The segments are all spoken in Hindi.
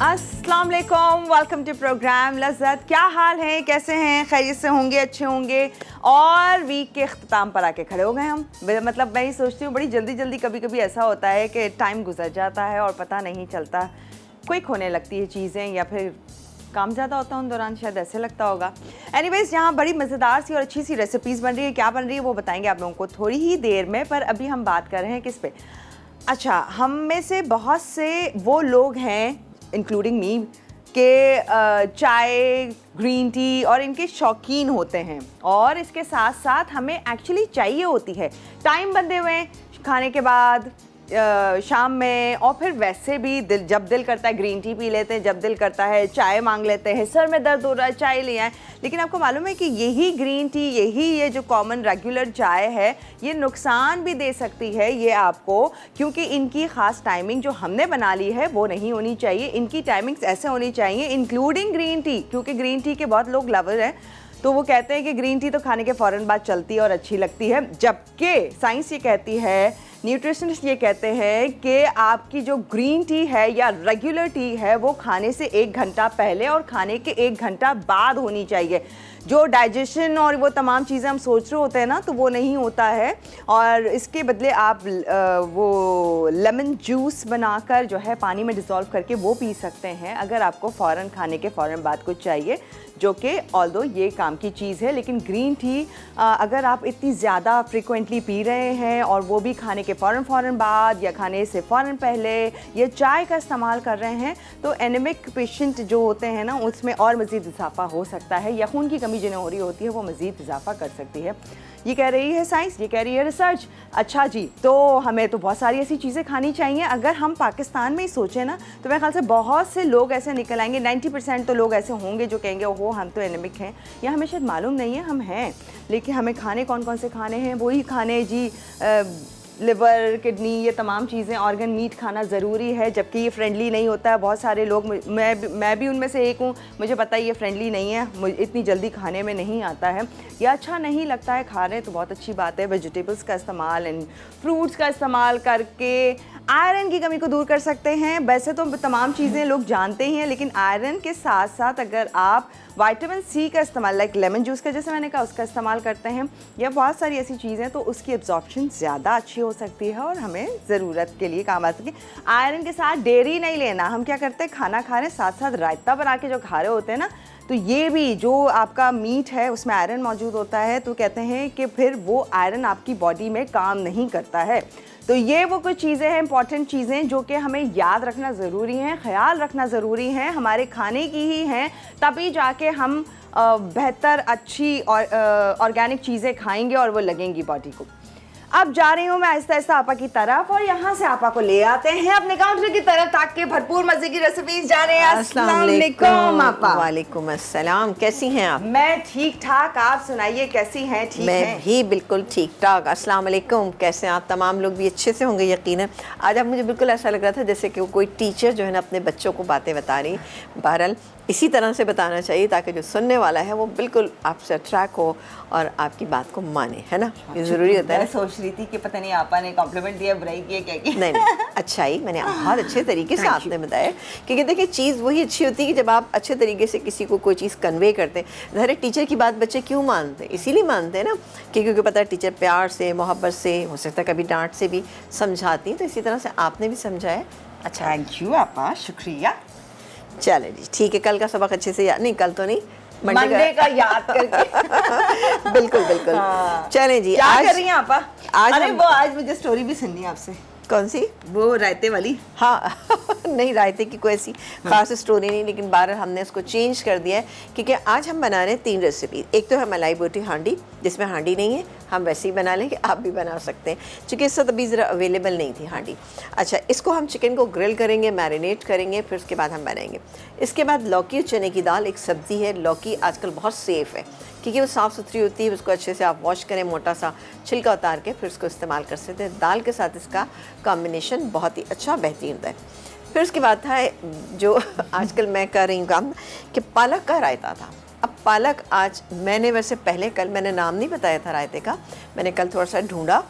अस्सलाम वालेकुम, वेलकम टू प्रोग्राम लज़्ज़त। क्या हाल है, कैसे हैं? खैरियत से होंगे, अच्छे होंगे। और वीक के अख्ताम पर आके खड़े हो गए हम। मतलब मैं ही सोचती हूँ बड़ी जल्दी जल्दी कभी कभी ऐसा होता है कि टाइम गुजर जाता है और पता नहीं चलता, क्विक होने लगती है चीज़ें, या फिर काम ज़्यादा होता है उन दौरान, शायद ऐसे लगता होगा। एनीवेज़, यहाँ बड़ी मज़ेदार सी और अच्छी सी रेसिपीज़ बन रही है। क्या बन रही है वो बताएंगे आप लोगों को थोड़ी ही देर में, पर अभी हम बात कर रहे हैं किस पे। अच्छा, हम में से बहुत से वो लोग हैं, इंक्लूडिंग मी, के चाय, ग्रीन टी और इनके शौकीन होते हैं, और इसके साथ साथ हमें एक्चुअली चाहिए होती है टाइम बंधे हुए खाने के बाद, शाम में, और फिर वैसे भी जब दिल करता है ग्रीन टी पी लेते हैं, जब दिल करता है चाय मांग लेते हैं, सर में दर्द हो रहा है चाय ले आए। लेकिन आपको मालूम है कि यही ग्रीन टी, ये जो कॉमन रेगुलर चाय है, ये नुकसान भी दे सकती है ये आपको, क्योंकि इनकी ख़ास टाइमिंग जो हमने बना ली है वो नहीं होनी चाहिए। इनकी टाइमिंग्स ऐसे होनी चाहिए, इंक्लूडिंग ग्रीन टी, क्योंकि ग्रीन टी के बहुत लोग लवर हैं, तो वो कहते हैं कि ग्रीन टी तो खाने के फ़ौरन बाद चलती है और अच्छी लगती है, जबकि साइंस ये कहती है, न्यूट्रिशनिस्ट ये कहते हैं कि आपकी जो ग्रीन टी है या रेगुलर टी है वो खाने से 1 घंटा पहले और खाने के 1 घंटा बाद होनी चाहिए। जो डाइजेशन और वो तमाम चीज़ें हम सोच रहे होते हैं ना, तो वो नहीं होता है, और इसके बदले आप वो लेमन जूस बनाकर जो है पानी में डिज़ोल्व करके वो पी सकते हैं, अगर आपको फ़ौरन खाने के फ़ौरन बाद कुछ चाहिए, जो कि ऑल्दो ये काम की चीज़ है। लेकिन ग्रीन टी अगर आप इतनी ज़्यादा फ्रिक्वेंटली पी रहे हैं, और वो भी खाने के फ़ौरन बाद या खाने से फ़ौरन पहले, या चाय का इस्तेमाल कर रहे हैं, तो एनीमिक पेशेंट जो होते हैं ना, उसमें और मज़ीद इजाफा हो सकता है, या खून की कमी जिन्हें हो रही होती है वो मज़ीद इजाफा कर सकती है। ये कह रही है साइंस, ये कह रही है रिसर्च। अच्छा जी, तो हमें तो बहुत सारी ऐसी चीज़ें खानी चाहिए। अगर हम पाकिस्तान में ही सोचें ना, तो मेरे ख्याल से बहुत से लोग ऐसे निकल आएंगे, 90% तो लोग ऐसे होंगे जो कहेंगे ओहो हम तो एनीमिक हैं, या हमें शायद मालूम नहीं है हम हैं, लेकिन हमें खाने कौन कौन से खाने हैं वही खाने जी। लिवर, किडनी, ये तमाम चीज़ें, ऑर्गन, मीट खाना ज़रूरी है, जबकि ये फ्रेंडली नहीं होता है। बहुत सारे लोग, मैं भी उनमें से एक हूँ, मुझे पता है ये फ्रेंडली नहीं है, मुझे इतनी जल्दी खाने में नहीं आता है, या अच्छा नहीं लगता है। खा रहे तो बहुत अच्छी बात है, वेजिटेबल्स का इस्तेमाल एंड फ्रूट्स का इस्तेमाल करके आयरन की कमी को दूर कर सकते हैं। वैसे तो तमाम चीज़ें लोग जानते ही हैं, लेकिन आयरन के साथ साथ अगर आप विटामिन सी का इस्तेमाल, लाइक लेमन जूस का जैसे मैंने कहा, उसका इस्तेमाल करते हैं, या बहुत सारी ऐसी चीज़ें, तो उसकी एब्जॉर्प्शन ज़्यादा अच्छी हो सकती है और हमें ज़रूरत के लिए काम आ सकती है। आयरन के साथ डेयरी नहीं लेना। हम क्या करते हैं, खाना खा रहे साथ साथ रायता बना के जो खा रहे होते हैं ना, तो ये भी जो आपका मीट है उसमें आयरन मौजूद होता है, तो कहते हैं कि फिर वो आयरन आपकी बॉडी में काम नहीं करता है। तो ये वो कुछ चीज़ें हैं, इंपॉर्टेंट चीज़ें, जो कि हमें याद रखना ज़रूरी हैं, ख्याल रखना ज़रूरी है, हमारे खाने की ही हैं, तभी जाके हम बेहतर, अच्छी और ऑर्गेनिक चीज़ें खाएंगे और वो लगेंगी बॉडी को। अब जा रही हूँ मैं आहिस्ता आहिस्ता आपा की तरफ, और यहाँ से आपा को ले आते हैं अपने काउंटर की तरफ, ताकि भरपूर मजे की रेसिपीज जा रहे हैं। अस्सलाम वालेकुम आपा। वालेकुम अस्सलाम, कैसी हैं आप? मैं ठीक ठाक, आप सुनाइए कैसी हैं? ठीक मैं हैं? भी बिल्कुल ठीक ठाक। अस्सलाम वालेकुम, कैसे हैं आप? तमाम लोग भी अच्छे से होंगे यकीनन। आज आप, मुझे बिल्कुल ऐसा लग रहा था जैसे कि कोई टीचर जो है ना अपने बच्चों को बातें बता रही। बहरहाल इसी तरह से बताना चाहिए, ताकि जो सुनने वाला है वो बिल्कुल आपसे अट्रैक्ट हो और आपकी बात को माने, है ना? ये ज़रूरी होता है। मैं सोच रही थी कि पता नहीं आपा ने कॉम्प्लीमेंट दिया, बुराई की, क्या की? नहीं, अच्छा ही, मैंने बहुत अच्छे तरीके से आपने बताया, क्योंकि देखिए चीज़ वही अच्छी होती है कि जब आप अच्छे तरीके से किसी को कोई चीज़ कन्वे करते हैं। ज़ाहिर है टीचर की बात बच्चे क्यों मानते हैं? इसीलिए मानते हैं ना कि क्योंकि पता है टीचर प्यार से, मोहब्बत से, हो सकता है कभी डांट से भी समझाती हैं, तो इसी तरह से आपने भी समझाया। अच्छा, थैंक यू आपा, शुक्रिया। चले जी, ठीक है। कल का सबक अच्छे से याद, नहीं कल तो नहीं, मंडे का याद करके। बिल्कुल बिल्कुल। चलें जी, क्या आज कर रही हैं आपा? आज अरे वो आज मुझे स्टोरी भी सुननी है आपसे। कौन सी? वो रायते वाली। हाँ नहीं, रायते की कोई ऐसी खास स्टोरी नहीं, लेकिन बारह हमने उसको चेंज कर दिया है, क्योंकि आज हम बना रहे हैं 3 रेसिपी। एक तो है मलाई बोटी हांडी, जिसमें हांडी नहीं है, हम वैसे ही बना लेंगे, आप भी बना सकते हैं, क्योंकि इस वक्त अभी ज़रा अवेलेबल नहीं थी हांडी। अच्छा, इसको हम चिकन को ग्रिल करेंगे, मैरिनेट करेंगे, फिर उसके बाद हम बनाएंगे। इसके बाद लौकी और चने की दाल, एक सब्ज़ी है। लौकी आजकल बहुत सेफ़ है, क्योंकि वो साफ़ सुथरी होती है। उसको अच्छे से आप वॉश करें, मोटा सा छिलका उतार के फिर उसको इस्तेमाल कर सकते हैं। दाल के साथ इसका कॉम्बिनेशन बहुत ही अच्छा, बेहतरीन होता है। फिर उसके बाद था जो आजकल मैं कर रही हूँ काम, कि पालक का रायता था। अब पालक आज मैंने, वैसे पहले कल मैंने नाम नहीं बताया था रायते का, मैंने कल थोड़ा सा ढूंढा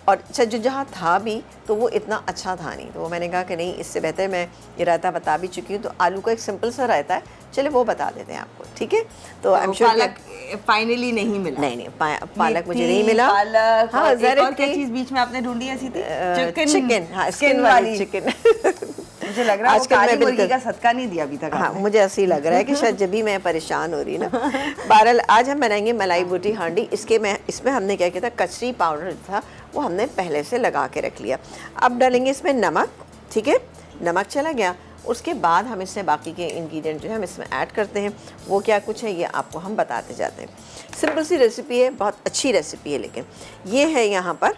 और अच्छा जो जहाँ था भी तो वो इतना अच्छा था नहीं, तो वो मैंने कहा कि नहीं, इससे बेहतर मैं ये रायता बता भी चुकी हूँ, तो आलू का एक सिंपल सा रायता है, चलिए वो बता देते हैं आपको, ठीक है। तो आई एम श्योर पालक फाइनली नहीं मिला। नहीं पालक मुझे नहीं मिला। पालक, हाँ, और एक और क्या थी चीज़ बीच में आपने ढूंढी ऐसी थी? चिकन, हाँ स्किन वाली चिकन। मुझे लग रहा है वो आजकल मैं काली मुर्गी बिल्कुल का सदका नहीं दिया अभी तक हाँ, आपने। मुझे ऐसे ही लग रहा है कि शायद जब भी मैं परेशान हो रही ना। बहरहाल आज हम बनाएंगे मलाई बूटी हांडी। इसमें हमने क्या किया था, कचरी पाउडर था वो हमने पहले से लगा के रख लिया। अब डालेंगे इसमें नमक, ठीक है, नमक चला गया। उसके बाद हम इसमें बाकी के इंग्रेडिएंट जो है हम इसमें ऐड करते हैं। वो क्या कुछ है ये आपको हम बताते जाते हैं। सिंपल सी रेसिपी है, बहुत अच्छी रेसिपी है। लेकिन ये है यहाँ पर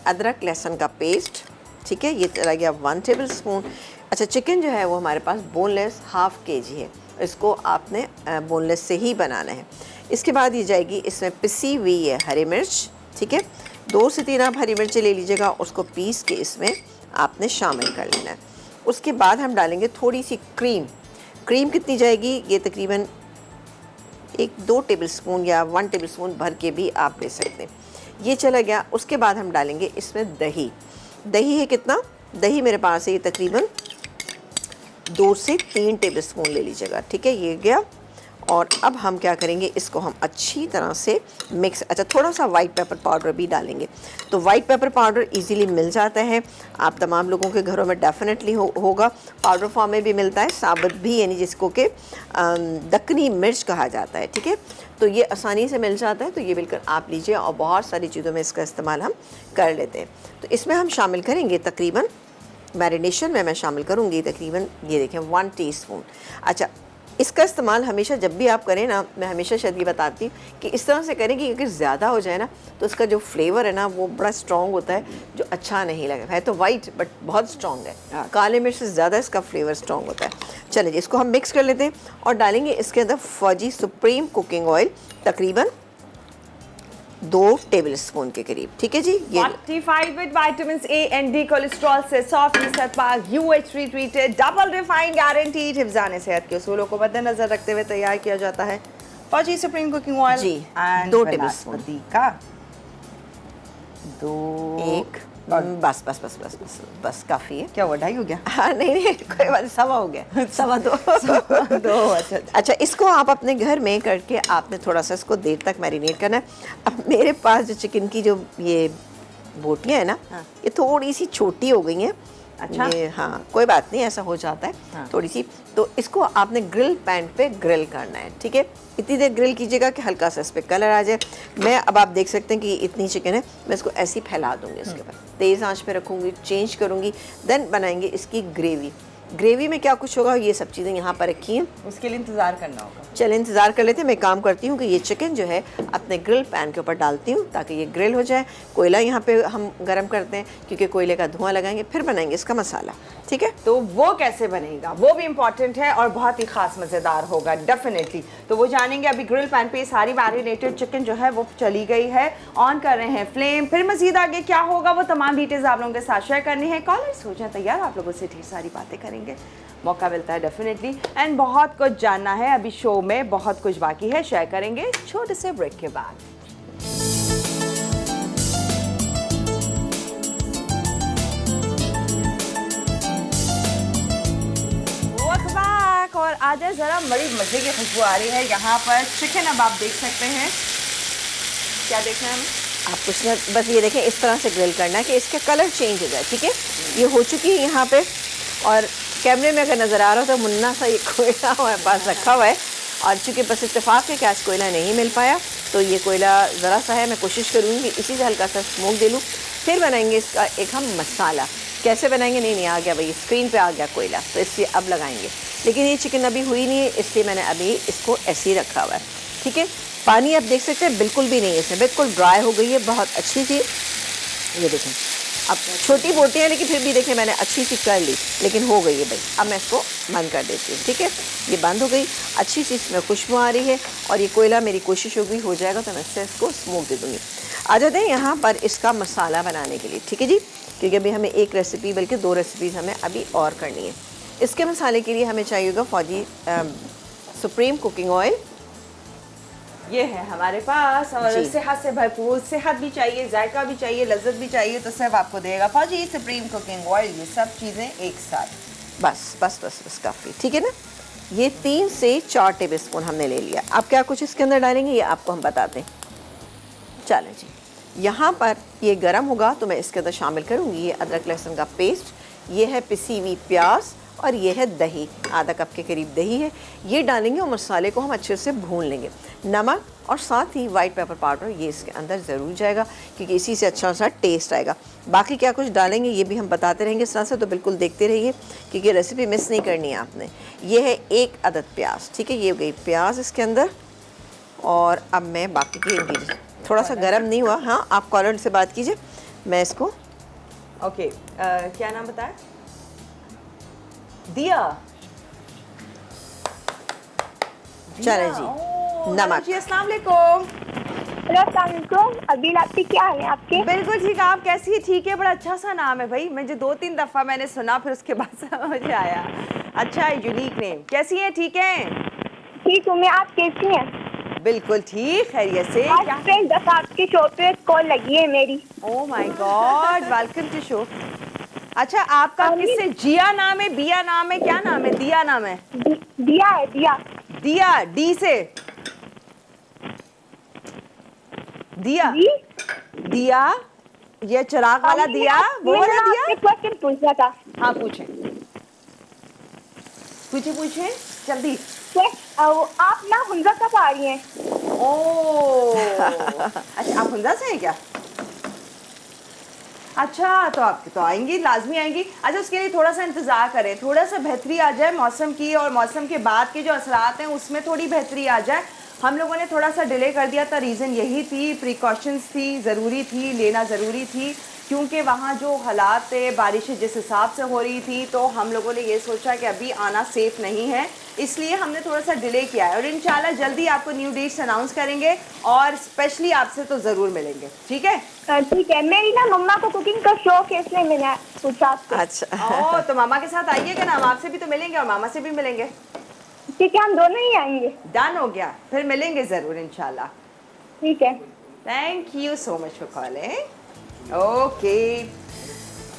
अदरक लहसुन का पेस्ट, ठीक है, ये चला गया 1 टेबल स्पून। अच्छा, चिकन जो है वो हमारे पास बोनलेस हाफ kg है, इसको आपने बोनलेस से ही बनाना है। इसके बाद ये जाएगी इसमें पिसी हुई है हरी मिर्च, ठीक है, 2 से 3 आप हरी मिर्ची ले लीजिएगा, उसको पीस के इसमें आपने शामिल कर लेना है। उसके बाद हम डालेंगे थोड़ी सी क्रीम कितनी जाएगी, ये तकरीबन 1-2 टेबल स्पून या 1 टेबल स्पून भर के भी आप ले सकते हैं। ये चला गया। उसके बाद हम डालेंगे इसमें दही है कितना, दही मेरे पास है ये तकरीबन 2 से 3 टेबल स्पून ले लीजिएगा, ठीक है, ये गया। और अब हम क्या करेंगे, इसको हम अच्छी तरह से मिक्स। अच्छा, थोड़ा सा वाइट पेपर पाउडर भी डालेंगे। तो वाइट पेपर पाउडर इजीली मिल जाता है, आप तमाम लोगों के घरों में डेफिनेटली होगा। पाउडर फॉर्म में भी मिलता है, साबुत भी, यानी जिसको कि दक्कनी मिर्च कहा जाता है, ठीक है। तो ये आसानी से मिल जाता है, तो ये बिल्कुल आप लीजिए। और बहुत सारी चीज़ों में इसका इस्तेमाल हम कर लेते हैं। तो इसमें हम शामिल करेंगे तकरीबन, मैरिनेशन में मैं शामिल करूँगी तकरीबन, ये देखें 1 टीस्पून। अच्छा, इसका इस्तेमाल हमेशा जब भी आप करें ना, मैं हमेशा शायद ये बताती हूँ कि इस तरह से करें कि अगर ज़्यादा हो जाए ना तो इसका जो फ्लेवर है ना वो बड़ा स्ट्रॉन्ग होता है, जो अच्छा नहीं लगेगा। है तो वाइट बट बहुत स्ट्रॉन्ग है, काले मिर्च से ज़्यादा इसका फ्लेवर स्ट्रॉन्ग होता है। चलिए इसको हम मिक्स कर लेते हैं और डालेंगे इसके अंदर फौजी सुप्रीम कुकिंग ऑयल तकरीबन 2 टेबल स्पून के करीब, ठीक है जी। ये Fortified with vitamins A and D, cholesterol से सॉफ्ट सरपाग, UHT treated, double refined, guaranteed, हिफ्ज़ान सेहत के उसूलों को मद्देनजर रखते हुए तैयार किया जाता है। फौजी सुप्रीम कुकिंग ऑयल जी, and 2 टेबल स्पून का 2 एक बस काफ़ी है। क्या हुआ, 2.5 हो गया? हाँ नहीं कोई बात, 1.25 हो गया, 2.25। 2 अच्छा, इसको आप अपने घर में करके आपने थोड़ा सा इसको देर तक मैरिनेट करना है। अब मेरे पास जो चिकन की जो ये बोटियाँ हैं ना, ये थोड़ी सी छोटी हो गई हैं। अच्छा, ये हाँ, कोई बात नहीं, ऐसा हो जाता है। हाँ। थोड़ी सी, तो इसको आपने ग्रिल पैन पे ग्रिल करना है, ठीक है। इतनी देर ग्रिल कीजिएगा कि हल्का सा इस पर कलर आ जाए। मैं अब आप देख सकते हैं कि इतनी चिकन है, मैं इसको ऐसे ही फैला दूंगी, इसके बाद तेज़ आंच पे रखूँगी, चेंज करूँगी, देन बनाएंगे इसकी ग्रेवी में क्या कुछ होगा, ये सब चीज़ें यहाँ पर रखी हैं, उसके लिए इंतज़ार करना होगा। चले इंतज़ार कर लेते हैं। मैं काम करती हूँ कि ये चिकन जो है अपने ग्रिल पैन के ऊपर डालती हूँ ताकि ये ग्रिल हो जाए। कोयला यहाँ पे हम गरम करते हैं क्योंकि कोयले का धुआं लगाएंगे, फिर बनाएंगे इसका मसाला, ठीक है। तो वो कैसे बनेगा वो भी इम्पॉर्टेंट है और बहुत ही खास मज़ेदार होगा डेफिनेटली। तो वो जानेंगे। अभी ग्रिल पैन पे सारी मैरिनेटेड चिकन जो है वो चली गई है, ऑन कर रहे हैं फ्लेम। फिर मजीद आगे क्या होगा वो तमाम डिटेल्स आप लोगों के साथ शेयर करनी है। कॉलर्स हो जाए तैयार, आप लोगों से ढेर सारी बातें करेंगे, मौका मिलता है डेफिनेटली, एंड बहुत कुछ जानना है। अभी शो में बहुत कुछ बाकी है, शेयर करेंगे छोटे से ब्रेक के बाद। और आज ज़रा बड़ी मज़े की खुशबू आ रही है यहाँ पर। चिकन अब आप देख सकते हैं, क्या देखना है हमें? आप कुछ ना, बस ये देखें, इस तरह से ग्रिल करना है कि इसका कलर चेंज हो जाए, ठीक है। ये हो चुकी है यहाँ पे, और कैमरे में अगर नज़र आ रहा हो तो मुन्ना सा ये कोयला हमारे पास रखा हुआ है, और चूँकि बस इत्तेफाक है कि आज कोयला नहीं मिल पाया, तो ये कोयला ज़रा सा है। मैं कोशिश करूँगी इसी से हल्का सा स्मोक दे लूँ। फिर बनाएंगे इसका एक हम मसाला। कैसे बनाएंगे? नहीं आ गया भाई, स्क्रीन पे आ गया कोयला, तो इसलिए अब लगाएंगे। लेकिन ये चिकन अभी हुई नहीं है, इसलिए मैंने अभी इसको ऐसे ही रखा हुआ है, ठीक है। पानी आप देख सकते हैं बिल्कुल भी नहीं है इसमें, बिल्कुल ड्राई हो गई है, बहुत अच्छी सी। ये देखें, अब छोटी बोटियाँ हैं लेकिन फिर भी देखें मैंने अच्छी सी कर ली, लेकिन हो गई है भाई। अब मैं इसको बंद कर देती हूँ, ठीक है। ये बंद हो गई, अच्छी सी इसमें खुशबू आ रही है, और ये कोयला मेरी कोशिश होगी हो जाएगा तो मैं इससे इसको स्मोक दे दूँगी। आ जाते हैं यहाँ पर इसका मसाला बनाने के लिए, ठीक है जी, क्योंकि अभी हमें एक रेसिपी बल्कि 2 रेसिपीज़ हमें अभी और करनी है। इसके मसाले के लिए हमें चाहिए होगा फौजी सुप्रीम कुकिंग ऑयल, ये है हमारे पास और जी। सेहत से भरपूर, सेहत भी चाहिए, जायका भी चाहिए, लज्जत भी चाहिए, तो सब आपको देगा फौजी सुप्रीम कुकिंग ऑयल, ये सब चीज़ें एक साथ। बस बस बस बस काफ़ी, ठीक है ना। ये 3 से 4 टेबल स्पून हमने ले लिया। अब क्या कुछ इसके अंदर डालेंगे ये आपको हम बताते हैं। चलो जी, यहाँ पर ये गरम होगा तो मैं इसके अंदर शामिल करूँगी ये अदरक लहसुन का पेस्ट, ये है पिसी हुई प्याज और ये है दही, आधा कप के करीब दही है, ये डालेंगे और मसाले को हम अच्छे से भून लेंगे। नमक और साथ ही वाइट पेपर पाउडर ये इसके अंदर ज़रूर जाएगा क्योंकि इसी से अच्छा सा टेस्ट आएगा। बाकी क्या कुछ डालेंगे ये भी हम बताते रहेंगे इस तरह से, तो बिल्कुल देखते रहिए क्योंकि रेसिपी मिस नहीं करनी है आपने। ये है 1 अदद प्याज, ठीक है, ये हो गई प्याज इसके अंदर। और अब मैं बाकी के इंग्रेडिएंट्स, थोड़ा सा गर्म नहीं हुआ, हाँ आप कॉलर से बात कीजिए, मैं इसको ओके क्या नाम बताया? दिया। चलें जी, नमक। जी अस्सलाम वालेकुम। अभी आपकी क्या हाल है आपके? बिल्कुल ठीक, आप कैसी है? ठीक है, बड़ा अच्छा सा नाम है भाई, मुझे 2-3 दफ़ा मैंने सुना फिर उसके बाद समझ आया। अच्छा है, यूनिक नेम। कैसी हैं? ठीक हैं? ठीक हूँ मैं, आप कैसी हैं? बिल्कुल ठीक, खैरियत से। आज पहली दफा आपके शो पे कॉल लगी है मेरी। Oh my God, welcome to show. अच्छा, आपका किससे? जिया नाम है, बिया नाम है, क्या नाम है? दिया नाम है? दिया है, दिया। दिया, डी से? दिया? जी? दिया, ये चिराग वाला दिया, वो वाला दिया? क्वेश्चन पूछना था। हाँ पूछें, पूछें जल्दी। आप ना हुंजा कब आ रही हैं? ओह अच्छा, आप हुंजा से हैं क्या? अच्छा, तो आप तो आएंगी, लाजमी आएंगी। अच्छा, उसके लिए थोड़ा सा इंतज़ार करें, थोड़ा सा बेहतरी आ जाए मौसम की और मौसम के बाद के जो असरात हैं उसमें थोड़ी बेहतरी आ जाए। हम लोगों ने थोड़ा सा डिले कर दिया था, रीज़न यही थी, प्रिकॉशंस थी, ज़रूरी थी, लेना ज़रूरी थी क्योंकि वहाँ जो हालात थे, बारिशें जिस हिसाब से हो रही थी, तो हम लोगों ने ये सोचा कि अभी आना सेफ़ नहीं है, इसलिए हमने थोड़ा सा डिले किया है। और इंशाल्लाह जल्दी आपको न्यू डेट्स अनाउंस करेंगे और स्पेशली आपसे तो ज़रूर मिलेंगे, ठीक है? ठीक है, मेरी ना मम्मा को कुकिंग का शौक है इसलिए मैंने पूछा आपसे। अच्छा ओह, तो मामा के साथ आइएगा ना, हम आपसे भी तो मिलेंगे और मामा से भी मिलेंगे। ठीक है, हम दोनों ही आएंगे। डन हो गया, फिर मिलेंगे ज़रूर इंशाल्लाह। ठीक है, thank you so much for calling. Okay,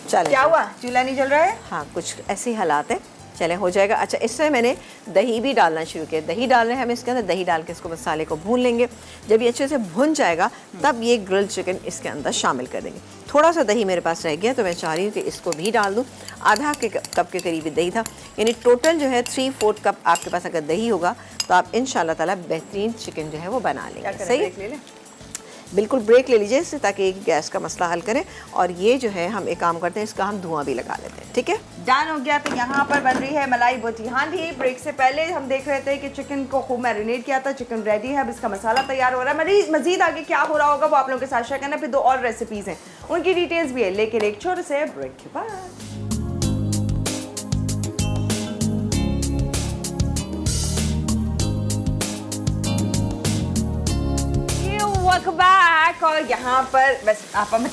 चलें। क्या हुआ, चूल्हा नहीं जल रहा है? हाँ, कुछ ऐसे ही हालात हैं, चले हो जाएगा। अच्छा, इसमें मैंने दही भी डालना शुरू किया, दही डाल रहे हैं हम इसके अंदर, दही डाल के इसको मसाले को भून लेंगे। जब ये अच्छे से भुन जाएगा तब ये ग्रिल्ड चिकन इसके अंदर शामिल कर देंगे। थोड़ा सा दही मेरे पास रह गया तो मैं चाह रही हूँ कि इसको भी डाल दूँ। आधा कप के करीब दही था, यानी टोटल जो है 3/4 कप आपके पास अगर दही होगा तो आप इंशाल्लाह ताला बेहतरीन चिकन जो है वो बना लेंगे। सही है? ले लें? बिल्कुल ब्रेक ले लीजिए इससे, ताकि गैस का मसला हल करें। और ये जो है हम एक काम करते हैं, इसका हम धुआं भी लगा लेते हैं, ठीक है? डन हो गया। तो यहाँ पर बन रही है मलाई बोटी हांडी। ब्रेक से पहले हम देख रहे थे कि चिकन को खूब मैरिनेट किया था, चिकन रेडी है, अब इसका मसाला तैयार हो रहा है। मजीद आगे क्या हो रहा होगा वो आप लोगों के साथ शेयर करना। फिर 2 और रेसिपीज़ हैं, उनकी डिटेल्स भी है, लेकिन एक छोटे से ब्रेक के बाद। Welcome back. और यहाँ पर बस आप हमें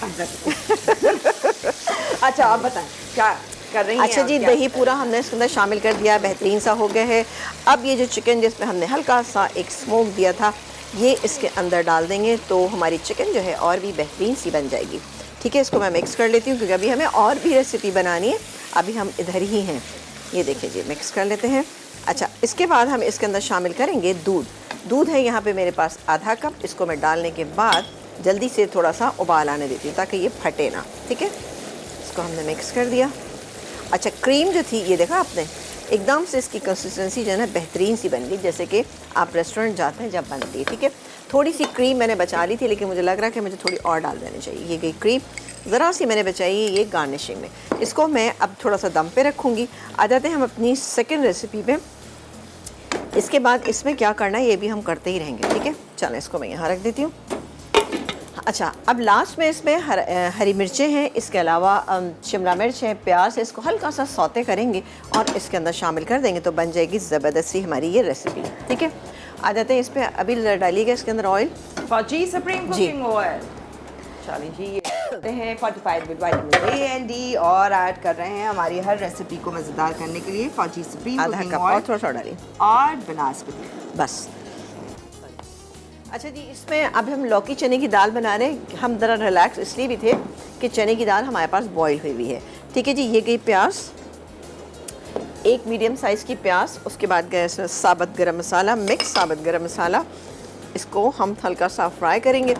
अच्छा, आप बताएं क्या कर रही हैं? अच्छा जी, दही पूरा हमने इसके अंदर शामिल कर दिया, बेहतरीन सा हो गया है। अब ये जो चिकन जिसमें हमने हल्का सा एक स्मोक दिया था, ये इसके अंदर डाल देंगे तो हमारी चिकन जो है और भी बेहतरीन सी बन जाएगी। ठीक है, इसको मैं मिक्स कर लेती हूँ क्योंकि अभी हमें और भी रेसिपी बनानी है, अभी हम इधर ही हैं। ये देखिए जी, मिक्स कर लेते हैं। अच्छा, इसके बाद हम इसके अंदर शामिल करेंगे दूध है यहाँ पे मेरे पास आधा कप। इसको मैं डालने के बाद जल्दी से थोड़ा सा उबाल आने देती हूँ ताकि ये फटे ना, ठीक है? इसको हमने मिक्स कर दिया। अच्छा, क्रीम जो थी ये देखा आपने, एकदम से इसकी कंसिस्टेंसी जो है ना बेहतरीन सी बन गई, जैसे कि आप रेस्टोरेंट जाते हैं जब बनती है, ठीक है? थोड़ी सी क्रीम मैंने बचा ली थी, लेकिन मुझे लग रहा है कि मुझे थोड़ी और डाल देनी चाहिए। ये गई क्रीम, ज़रा सी मैंने बचाई है ये गार्निशिंग में। इसको मैं अब थोड़ा सा दम पे रखूँगी। आ जाते हैं हम अपनी सेकेंड रेसिपी पे। इसके बाद इसमें क्या करना है ये भी हम करते ही रहेंगे, ठीक है? चलो, इसको मैं यहाँ रख देती हूँ। अच्छा, अब लास्ट में इसमें हरी मिर्चें हैं, इसके अलावा शिमला मिर्च है, प्याज है, इसको हल्का सा सौते करेंगे और इसके अंदर शामिल कर देंगे तो बन जाएगी ज़बरदस्ती हमारी ये रेसिपी, ठीक है? आ जाते हैं इस पर। अभी डालिएगा इसके अंदर ऑयल, फौजी सुप्रीम कुकिंग ऑयल। चलिए जी, ये करते हैं 45 with vitamin A and D और ऐड कर रहे हैं हमारी हर रेसिपी को मज़ेदार करने के लिए फौजी सुप्रीम आधा कुकिंग कप ऑयल और थोड़ा सा डालिए और बनास्पति। बस। अच्छा जी, इसमें अब हम लौकी चने की दाल बना रहे हैं। हम ज़रा रिलैक्स इसलिए भी थे कि चने की दाल हमारे पास बॉईल हुई हुई है। ठीक है जी, ये गई प्याज, एक मीडियम साइज़ की प्याज, उसके बाद गया इसमें साबुत गरम मसाला, मिक्स साबुत गरम मसाला। इसको हम हल्का सा फ्राई करेंगे।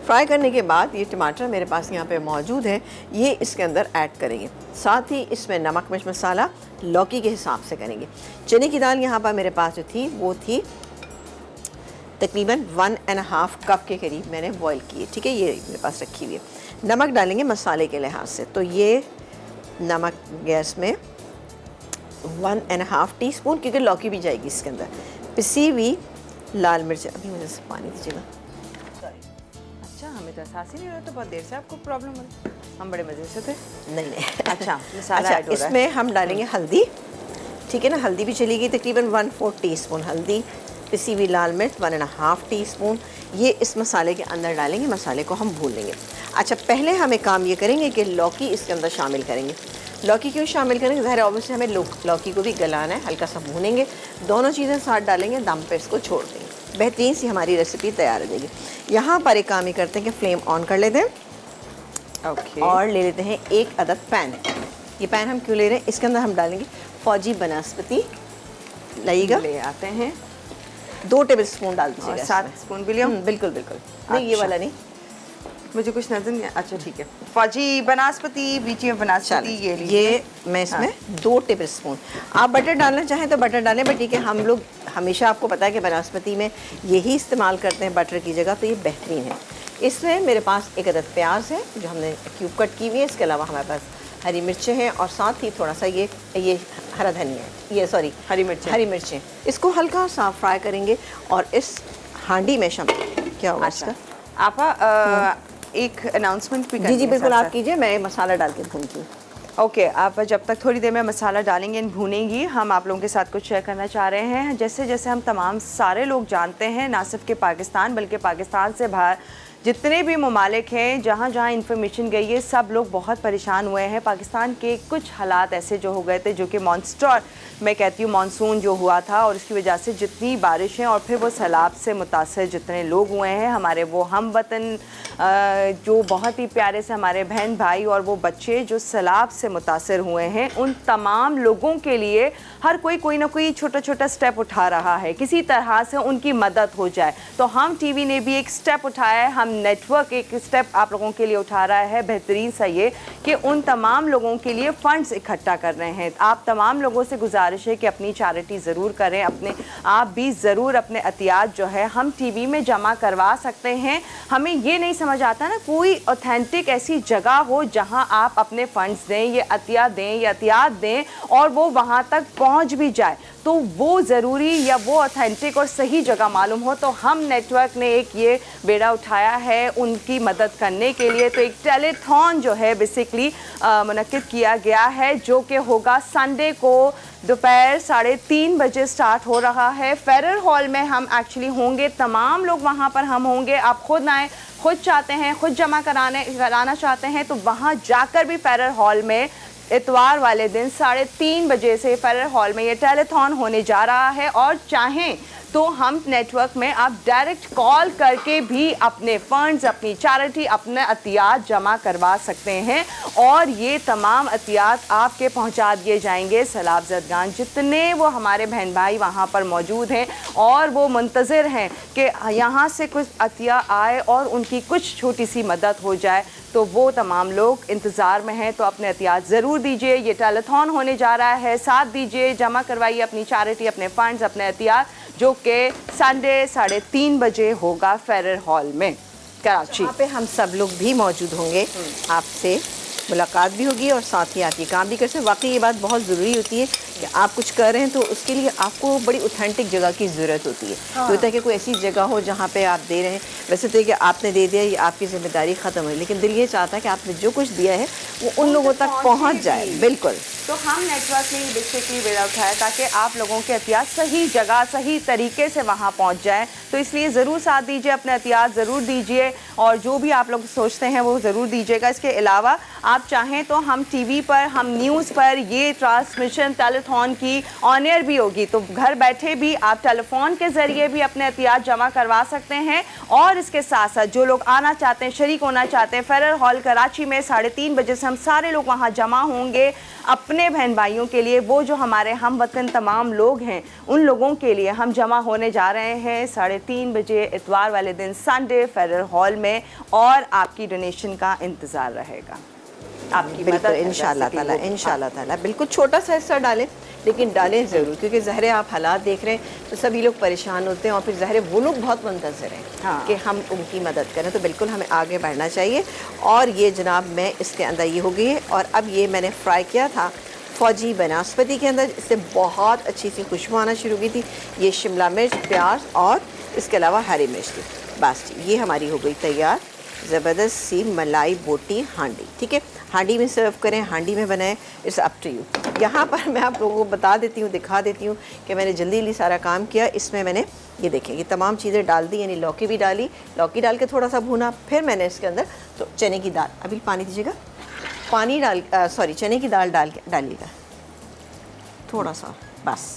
फ्राई करने के बाद ये टमाटर मेरे पास यहाँ पे मौजूद है, ये इसके अंदर ऐड करेंगे। साथ ही इसमें नमक मिर्च मसाला लौकी के हिसाब से करेंगे। चने की दाल यहाँ पर मेरे पास जो थी वो थी तकरीबन 1.5 कप के करीब मैंने बॉईल की है। ठीक है, ये मेरे पास रखी हुई है। नमक डालेंगे मसाले के लिहाज से, तो ये नमक गैस में 1.5 टीस्पून, क्योंकि लौकी भी जाएगी इसके अंदर। पिसी हुई लाल मिर्च, अभी मुझे पानी दीजिएगा। अच्छा, हमें तो एहसास ही नहीं हो रहा था, बहुत देर से आपको प्रॉब्लम हो रही, हम बड़े मज़े से थे। नहीं अच्छा, मसाला अच्छा, ऐड हो रहा है। इसमें हम डालेंगे हल्दी। ठीक है ना, हल्दी भी चली गई, तकरीबन 1/4 टीस्पून हल्दी। पिसी हुई लाल मिर्च 1.5 टीस्पून, ये इस मसाले के अंदर डालेंगे। मसाले को हम भून लेंगे। अच्छा, पहले हम एक काम ये करेंगे कि लौकी इसके अंदर शामिल करेंगे। लौकी क्यों शामिल करेंगे? ज़ाहिर है ऑब्वियसली हमें लौकी को भी गलाना है, हल्का सा भूनेंगे। दोनों चीज़ें साथ डालेंगे, दम पे इसको छोड़ देंगे। बेहतरीन सी हमारी रेसिपी तैयार हो जाएगी। यहाँ पर एक काम ये करते हैं कि फ्लेम ऑन कर लेते हैं। ओके। और ले लेते हैं एक अदद पैन। ये पैन हम क्यों ले रहे हैं? इसके अंदर हम डालेंगे फौजी बनस्पति, लाइएगा, ले आते हैं 2 टेबल स्पून डाल दीजिएगा। और 7 स्पून भी लिया। बिल्कुल बिल्कुल, नहीं ये अच्छा। वाला नहीं। मुझे कुछ नजर नहीं। अच्छा ठीक है, फौजी बनास्पति, बीची में बनास्पति, ये लीजिए। ये मैं इसमें 2 टेबल स्पून, आप बटर डालना चाहें तो बटर डालें, बट ठीक है, हम लोग हमेशा आपको पता है कि बनास्पति में यही इस्तेमाल करते हैं बटर की जगह, तो ये बेहतरीन है। इसमें मेरे पास एक अदद प्याज है जो हमने क्यूब कट की हुई है। इसके अलावा हमारे पास हरी मिर्चें हैं और साथ ही थोड़ा सा ये हरा धनिया है, ये सॉरी हरी मिर्चें। इसको हल्का सा फ्राई करेंगे और इस हांडी में क्या होगा अच्छा, इसका? आपा एक अनाउंसमेंट भी जी जी करनी है बिल्कुल, साथ आप कीजिए, मैं मसाला डाल के भूनती हूँ। ओके, आप जब तक थोड़ी देर में मसाला डालेंगे एंड भूनेंगी, हम आप लोगों के साथ कुछ शेयर करना चाह रहे हैं। जैसे जैसे हम तमाम सारे लोग जानते हैं, ना सिर्फ के पाकिस्तान बल्कि पाकिस्तान से बाहर जितने भी ममालिक हैं, जहाँ जहाँ इन्फॉर्मेशन गई है, सब लोग बहुत परेशान हुए हैं। पाकिस्तान के कुछ हालात ऐसे जो हो गए थे, जो कि मॉन्स्टर, मैं कहती हूँ मानसून जो हुआ था, और उसकी वजह से जितनी बारिशें और फिर वो सैलाब से मुतासर जितने लोग हुए हैं, हमारे वो हम वतन जो बहुत ही प्यारे से हमारे बहन भाई और वो बच्चे जो सैलाब से मुतासर हुए हैं, उन तमाम लोगों के लिए हर कोई ना कोई छोटा छोटा स्टेप उठा रहा है, किसी तरह से उनकी मदद हो जाए। तो हम टीवी ने भी एक स्टेप उठाया है, हम नेटवर्क एक स्टेप आप लोगों के लिए उठा रहा है, बेहतरीन सा ये कि उन तमाम लोगों के लिए फ़ंड्स इकट्ठा कर रहे हैं। आप तमाम लोगों से गुजारिश है कि अपनी चैरिटी ज़रूर करें, आप भी ज़रूर अपने अतियात जो है हम टीवी में जमा करवा सकते हैं। हमें ये नहीं समझ आता ना, कोई ऑथेंटिक ऐसी जगह हो जहां आप अपने फंड्स दें, ये अतिया दें, ये अतियात दें और वो वहां तक पहुंच भी जाए, तो वो ज़रूरी या वो ऑथेंटिक और सही जगह मालूम हो। तो हम नेटवर्क ने एक ये बेड़ा उठाया है उनकी मदद करने के लिए। तो एक टेलीथॉन जो है बेसिकली मुनक्किद किया गया है, जो कि होगा संडे को दोपहर 3:30 बजे स्टार्ट हो रहा है। फेरर हॉल में हम एक्चुअली होंगे, तमाम लोग वहाँ पर हम होंगे। आप खुद आएँ, खुद चाहते हैं, खुद जमा कराना चाहते हैं तो वहाँ जाकर भी फेरर हॉल में इतवार वाले दिन 3:30 बजे से फेरर हॉल में ये टेलीथॉन होने जा रहा है। और चाहें तो हम नेटवर्क में आप डायरेक्ट कॉल करके भी अपने फंड्स, अपनी चैरिटी, अपने अतियात जमा करवा सकते हैं और ये तमाम अतियात आपके पहुंचा दिए जाएंगे सैलाब ज़दगान जितने वो हमारे बहन भाई वहाँ पर मौजूद हैं और वो मुंतज़िर हैं कि यहाँ से कुछ अतिया आए और उनकी कुछ छोटी सी मदद हो जाए। तो वो तमाम लोग इंतज़ार में हैं, तो अपने एहतियात ज़रूर दीजिए। ये टेलीथॉन होने जा रहा है, साथ दीजिए, जमा करवाइए अपनी चैरिटी, अपने फंड्स, अपने एहतियात, जो कि संडे 3:30 बजे होगा फेरर हॉल में कराची। वहाँ पे हम सब लोग भी मौजूद होंगे, आपसे मुलाकात भी होगी और साथ ही आप ये काम भी कर सकते हैं। वाकई ये बात बहुत ज़रूरी होती है कि आप कुछ कर रहे हैं तो उसके लिए आपको बड़ी ऑथेंटिक जगह की ज़रूरत होती है। तो होता है कि कोई ऐसी जगह हो जहाँ पे आप दे रहे हैं, वैसे तो कि आपने दे दिया, ये आपकी जिम्मेदारी ख़त्म है, लेकिन दिल ये चाहता है कि आपने जो कुछ दिया है वो उन लोगों तक पहुँच जाए। बिल्कुल। तो हम नेटवर्क ने बेसिकली बेड़ा उठाया ताकि आप लोगों के एहतियात सही जगह सही तरीके से वहाँ पहुँच जाएँ। तो इसलिए ज़रूर साथ दीजिए, अपने एहतियात ज़रूर दीजिए और जो भी आप लोग सोचते हैं वो ज़रूर दीजिएगा। इसके अलावा आप चाहें तो हम टीवी पर, हम न्यूज़ पर ये ट्रांसमिशन टेलीथॉन की ऑन एयर भी होगी, तो घर बैठे भी आप टेलीफोन के ज़रिए भी अपने एहतियात जमा करवा सकते हैं। और इसके साथ साथ जो लोग आना चाहते हैं, शरीक होना चाहते हैं, फेडरल हॉल कराची में 3:30 बजे से हम सारे लोग वहाँ जमा होंगे अपने बहन भाइयों के लिए। वो जो हमारे हम वतन तमाम लोग हैं उन लोगों के लिए हम जमा होने जा रहे हैं 3:30 बजे इतवार वाले दिन संडे फेडरल हॉल में, और आपकी डोनेशन का इंतज़ार रहेगा। आपकी बिल्कुल मदद इंशाल्लाह ताला बिल्कुल छोटा सा हिस्सा डालें, लेकिन डालें ज़रूर, क्योंकि ज़हरे आप हालात देख रहे हैं तो सभी लोग परेशान होते हैं और फिर ज़हरे वो लोग बहुत मुंतज़र हैं हाँ। कि हम उनकी मदद करें। तो बिल्कुल हमें आगे बढ़ना चाहिए। और ये जनाब मैं इसके अंदर ये हो गई है, और अब ये मैंने फ्राई किया था फौजी बनस्पति के अंदर, इससे बहुत अच्छी सी खुशबू आना शुरू की थी। ये शिमला मिर्च, प्याज और इसके अलावा हरी मिर्च थी। बस ये हमारी हो गई तैयार ज़बरदस्त सी मलाई बोटी हांडी। ठीक है, हांडी में सर्व करें, हांडी में बनाएं, इट्स अप टू यू। यहाँ पर मैं आप लोगों को बता देती हूँ, दिखा देती हूँ कि मैंने जल्दी जल्दी सारा काम किया। इसमें मैंने ये देखें ये तमाम चीज़ें डाल दी, यानी लौकी भी डाली, लौकी डाल के थोड़ा सा भूना, फिर मैंने इसके अंदर तो चने की दाल, अभी पानी दीजिएगा, पानी डाल चने की दाल डालिएगा थोड़ा सा, बस